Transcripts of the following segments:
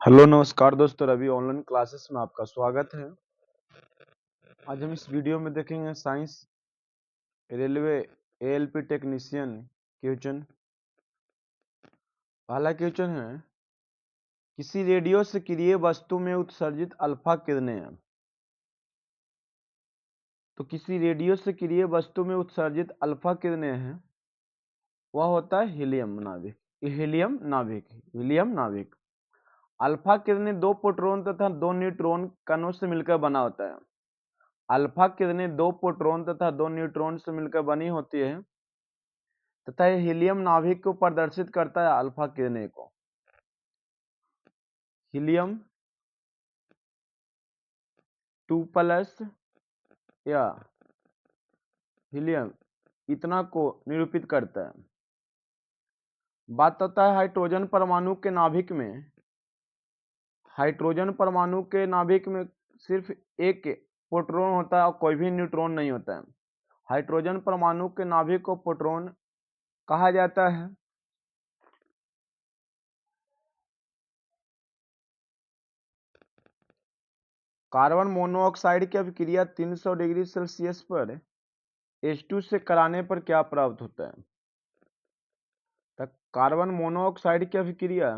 Hello नमस्कार दोस्तों, Ravi online classes में आपका स्वागत है। आज हम इस वीडियो में देखेंगे science railway ALP technician question. पहला क्वेश्चन है, किसी रेडियो सक्रिय वस्तु में उत्सर्जित अल्फा किरणें हैं। तो किसी रेडियो सक्रिय वस्तु में उत्सर्जित अल्फा किरणें हैं, वह होता है हीलियम नाभिक। हीलियम नाभिक। अल्फा किरणें दो प्रोटॉन तथा दो न्यूट्रॉन कणों से मिलकर बना होता है। अल्फा किरणें दो प्रोटॉन तथा दो न्यूट्रॉन से मिलकर बनी होती है तथा यह हीलियम नाभिक को प्रदर्शित करता है। अल्फा किरणें को हीलियम 2+ या हीलियम इतना को निरूपित करता है। बात होता है हाइड्रोजन परमाणु के नाभिक में। हाइड्रोजन परमाणु के नाभिक में सिर्फ एक प्रोटॉन होता है और कोई भी न्यूट्रॉन नहीं होता है। हाइड्रोजन परमाणु के नाभिक को प्रोटॉन कहा जाता है। कार्बन मोनोऑक्साइड की अभिक्रिया 300 डिग्री सेल्सियस पर H2 से कराने पर क्या प्राप्त होता है? तक कार्बन मोनोऑक्साइड की अभिक्रिया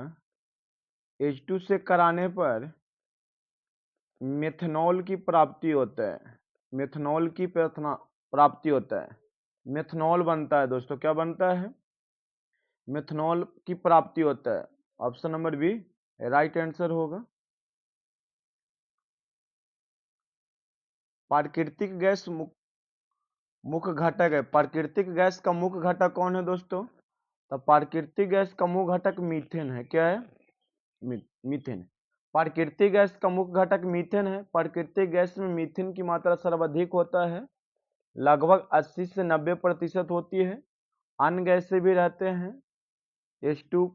H2 से कराने पर मेथनॉल की प्राप्ति होता है। मेथनॉल की प्राप्ति होता है। मेथनॉल बनता है दोस्तों। क्या बनता है? मेथनॉल की प्राप्ति होता है। Option number B right answer होगा। प्राकृतिक गैस मुख्य घटक है। प्राकृतिक गैस का मुख्य घटक कौन है दोस्तों? तो प्राकृतिक गैस का मुख्य घटक मीथेन है। क्या है? मीथेन। प्राकृतिक गैस का मुख्य घटक मीथेन है। प्राकृतिक गैस में मीथेन की मात्रा सर्वाधिक होता है, लगभग 80 से 90% होती है। अन्य गैस से भी रहते हैं, H2,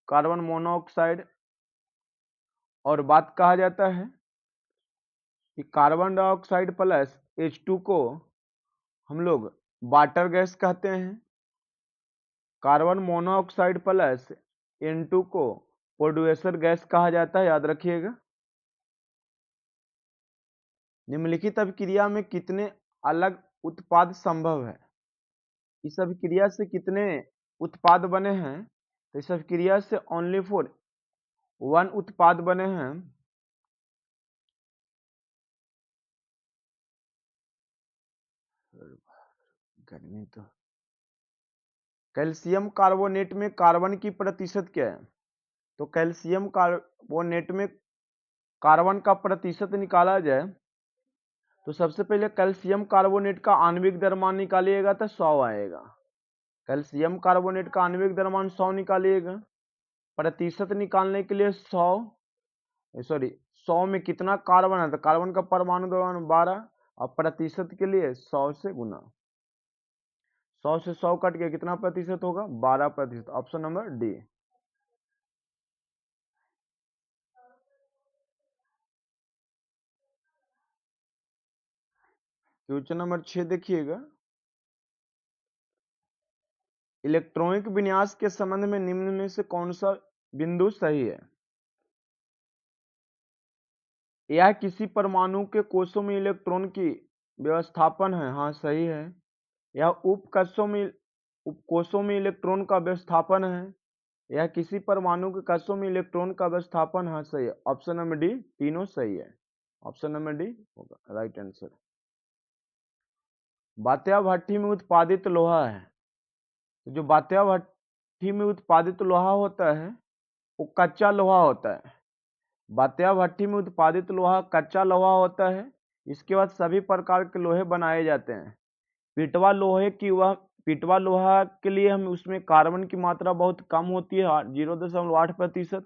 कार्बन मोनोऑक्साइड। और बात कहा जाता है कि कार्बन डाइऑक्साइड प्लस H2 को हम लोग वाटर गैस कहते हैं। कार्बन मोनोऑक्साइड प्लस N2 को प्रोड्यूसर गैस कहा जाता है, याद रखिएगा। निम्नलिखित अभिक्रिया में कितने अलग उत्पाद संभव है? इस अभिक्रिया से कितने उत्पाद बने हैं? तो इस अभिक्रिया से ओनली फॉर 1 उत्पाद बने हैं। गर्मी तो कैल्शियम कार्बोनेट में कार्बन की प्रतिशत क्या है? तो कैल्शियम कार्बोनेट में कार्बन का प्रतिशत निकाला जाए तो सबसे पहले कैल्शियम कार्बोनेट का आणविक द्रव्यमान निकालिएगा तो 100 आएगा। कैल्शियम कार्बोनेट का आणविक द्रव्यमान 100 निकालिएगा। प्रतिशत निकालने के लिए 100 में कितना कार्बन है? तो कार्बन का परमाणु द्रव्यमान 12 और प्रतिशत के लिए 100 से गुना। 100 से 100 कट के कितना प्रतिशत होगा? 12%। Option number D. Question number 6 देखिएगा। इलेक्ट्रॉनिक विन्यास के संबंध में निम्न में से कौन सा बिंदु सही है? यह किसी परमाणु के कोषों में इलेक्ट्रॉन की व्यवस्थापन है। हाँ, सही है। यह उपकोषों में इलेक्ट्रॉन का व्यवस्थापन है। यह किसी परमाणु के कक्षों में इलेक्ट्रॉन का व्यवस्थापन। हाँ, सही है। ऑप्शन नंबर डी तीनों सही है। ऑप्शन नंबर डी होगा राइट आंसर। बात्या भट्ठी में उत्पादित लोहा है। तो जो बात्या भट्ठी में उत्पादित लोहा होता है वो कच्चा लोहा होता है। बात्या भट्ठी में उत्पादित लोहा कच्चा लोहा होता है। इसके बाद सभी प्रकार के लोहे बनाए जाते हैं। पिटवा लोहा के लिए हम उसमें कार्बन की मात्रा बहुत कम होती है, 0.8%।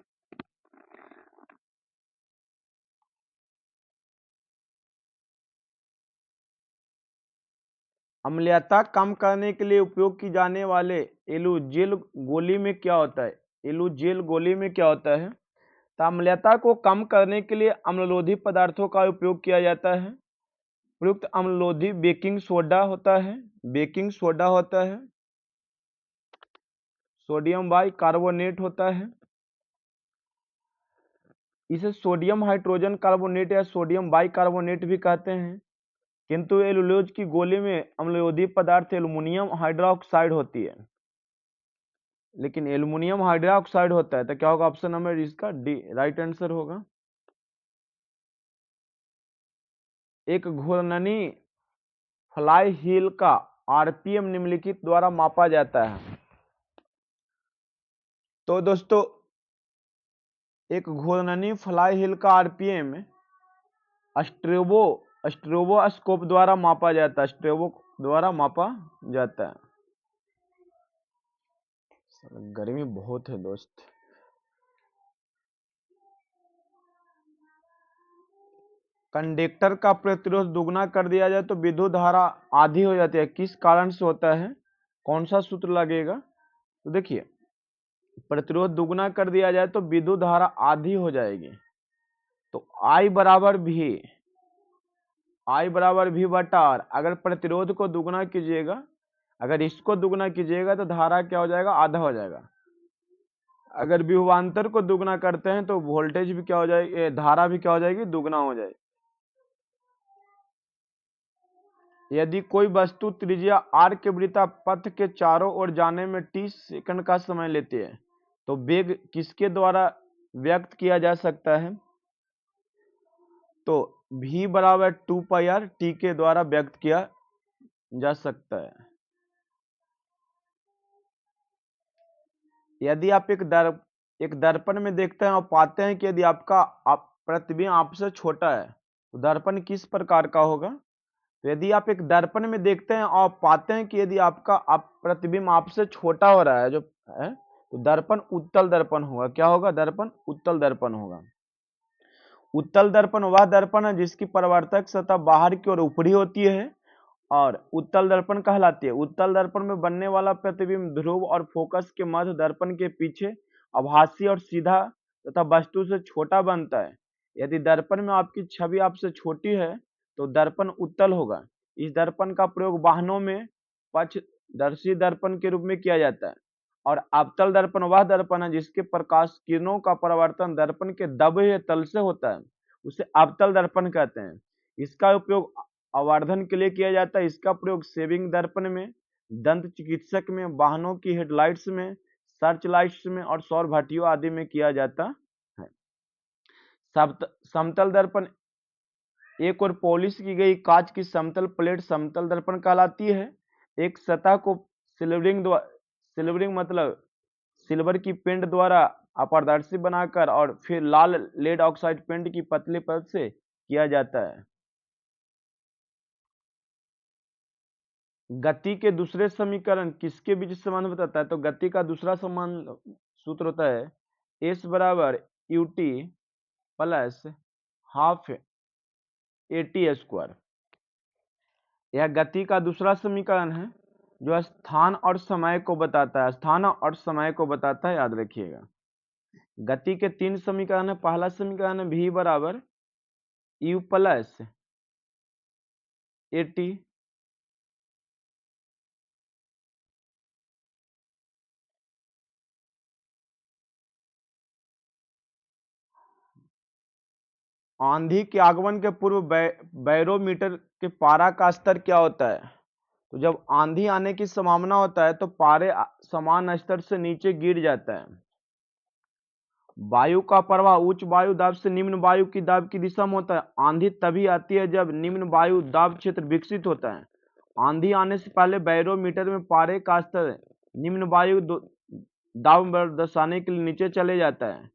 अम्लीयता कम करने के लिए उपयोग की जाने वाले एलुजेल गोली में क्या होता है? एलुजेल गोली में क्या होता है? तो अम्लीयता को कम करने के लिए अम्लरोधी पदार्थों का उपयोग किया जाता है। प्रयुक्त अम्लरोधी बेकिंग सोडा होता है। बेकिंग सोडा होता है। सोडियम बाइकार्बोनेट होता है। इसे सोडियम हाइड्रोजन कार्बोनेट या सोडियम बाइकार्बोनेट भी कहते हैं, किंतु एलुलोज की गोली में अम्लयोधी पदार्थ एल्युमिनियम हाइड्रोक्साइड होती है, लेकिन एल्युमिनियम हाइड्रोक्साइड होता है, तो क्या होगा? ऑप्शन नंबर इसका डी राइट आंसर होगा। एक घूर्णनी फ्लाई व्हील का आरपीएम निम्नलिखित द्वारा मापा जाता है। तो दोस्तों, एक घूर्णनी फ्लाई व्हील का आरपीएम स्ट्रोबोस्कोप द्वारा मापा जाता है, स्ट्रोबो द्वारा मापा जाता है। गर्मी बहुत है दोस्त। कंडक्टर का प्रतिरोध दुगना कर दिया जाए तो विद्युत धारा आधी हो जाती है, किस कारण से होता है? कौन सा सूत्र लगेगा? तो देखिए, प्रतिरोध दुगना कर दिया जाए तो विद्युत धारा आधी हो जाएगी, तो I बराबर भी बटा R। अगर प्रतिरोध को दुगना कीजिएगा, अगर इसको दुगना कीजिएगा तो धारा क्या हो जाएगा? आधा हो जाएगा। अगर विभवांतर को दुगना करते हैं तो वोल्टेज भी क्या हो जाएगी? धारा भी क्या हो जाएगी? दुगना हो जाएगी। यदि कोई वस्तु त्रिज्या r के वृत्ता पथ के चारों ओर जाने में t सेकंड का समय लेती है, तो वेग किसके द्वारा व्यक्त किया जा सकता है? तो v बराबर 2πr t के द्वारा व्यक्त किया जा सकता है। यदि आप एक दर्पण में देखते हैं और पाते हैं कि यदि आपका प्रतिबिंब आपसे छोटा है, तो दर्पण किस प्रकार का होगा? तो यदि आप एक दर्पण में देखते हैं और पाते हैं कि यदि आपका प्रतिबिंब आपसे छोटा हो रहा है जो है, तो दर्पण उत्तल दर्पण होगा। क्या होगा? दर्पण उत्तल दर्पण होगा। उत्तल दर्पण वह दर्पण है जिसकी परावर्तक सतह बाहर की ओर ऊपरी होती है और उत्तल दर्पण कहलाती है। उत्तल दर्पण में बनने वाला प्रतिबिंब ध्रुव और फोकस के मध्य दर्पण के पीछे आभासी और सीधा तथा वस्तु से छोटा बनता है। यदि दर्पण में आपकी छवि आपसे छोटी है तो दर्पण उत्तल होगा। इस दर्पण का प्रयोग वाहनों में पक्षदर्शी दर्पण के रूप में किया जाता है। और अवतल दर्पण वह दर्पण है जिसके प्रकाश किरणों का परावर्तन दर्पण के दबे हुए तल से होता है, उसे अवतल दर्पण कहते हैं। इसका उपयोग आवर्धन के लिए किया जाता है। इसका प्रयोग सेविंग दर्पण में, दंत चिकित्सक में, वाहनों की हेडलाइट्स में, सर्च लाइट्स में और सौर भट्टियों आदि में किया जाता है। समतल दर्पण एक और पॉलिश की गई कांच की समतल प्लेट समतल दर्पण कहलाती है। एक सतह को सिल्वरिंग मतलब सिल्वर की पेंट द्वारा अपारदर्शी बनाकर और फिर लाल लेड ऑक्साइड पेंट की पतली परत से किया जाता है। गति के दूसरे समीकरण किसके बीच संबंध बताता है? तो गति का दूसरा संबंध सूत्र होता है s बराबर ut plus half at square. यह गति का दूसरा समीकरण है जो स्थान और समय को बताता है। स्थान और समय को बताता है, याद रखिएगा। गति के तीन समीकरण है। पहला समीकरण है v बराबर u प्लस at। आंधी के आगमन के पूर्व बैरोमीटर के पारा का स्तर क्या होता है? तो जब आंधी आने की संभावना होता है तो पारे समान स्तर से नीचे गिर जाता है। वायु का प्रवाह उच्च वायु दाब से निम्न वायु की दाब की दिशा में होता है। आंधी तभी आती है जब निम्न वायु दाब क्षेत्र विकसित होता है। आंधी आने से पहले बैरोमीटर में पारे का स्तर निम्न वायु दाब दर्शाने के लिए नीचे चले जाता है।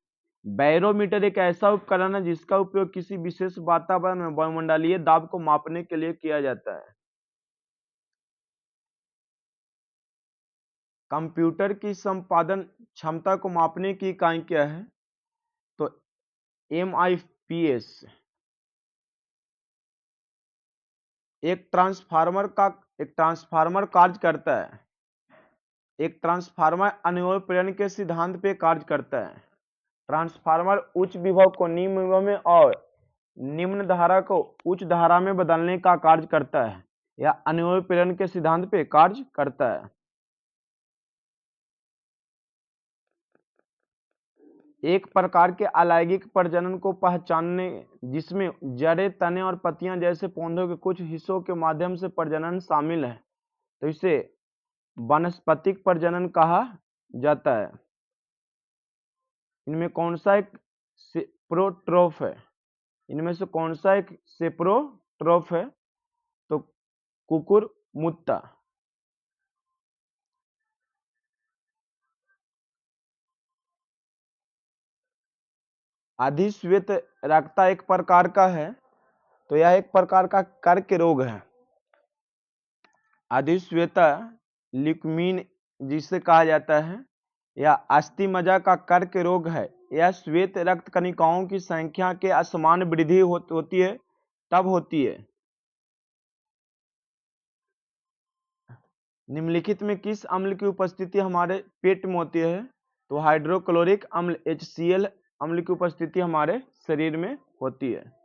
बैरोमीटर एक ऐसा उपकरण है जिसका उपयोग किसी विशेष वातावरण में वायुमंडलीय दाब को मापने के लिए किया जाता है। कंप्यूटर की संपादन क्षमता को मापने की इकाई क्या है? तो MIPS। एक ट्रांसफार्मर कार्य करता है। एक ट्रांसफार्मर अनिवार्य प्रेरण के सिद्धांत पे कार्य करता है। ट्रांसफार्मर उच्च विभव को निम्न विभव में और निम्न धारा को उच्च धारा में बदलने का कार्य करता है। यह अनिवार्य प्रेरण के सिद्धांत पे कार्य करता है। एक प्रकार के अलैंगिक प्रजनन को पहचानने जिसमें जड़ें, तने और पत्तियां जैसे पौधों के कुछ हिस्सों के माध्यम से प्रजनन शामिल है, तो इसे वानस्पतिक प्रजनन कहा जाता है। इनमें कौन सा एक सेप्रोट्रोफ है? इनमें से कौन सा एक सेप्रोट्रोफ है? तो कुकुरमुत्ता। अधिश्वेत रक्ता एक प्रकार का है, तो यह एक प्रकार का कर्क रोग है। अधिश्वेता ल्यूकीमिया जिसे कहा जाता है, यह अस्थि-मज्जा का कर्क रोग है। यह श्वेत रक्त कणिकाओं की संख्या के असमान वृद्धि होती है, तब होती है। निम्नलिखित में किस अम्ल की उपस्थिति हमारे पेट में होती है? तो हाइड्रोक्लोरिक अम्ल HCl अम्ल की उपस्थिति हमारे शरीर में होती है।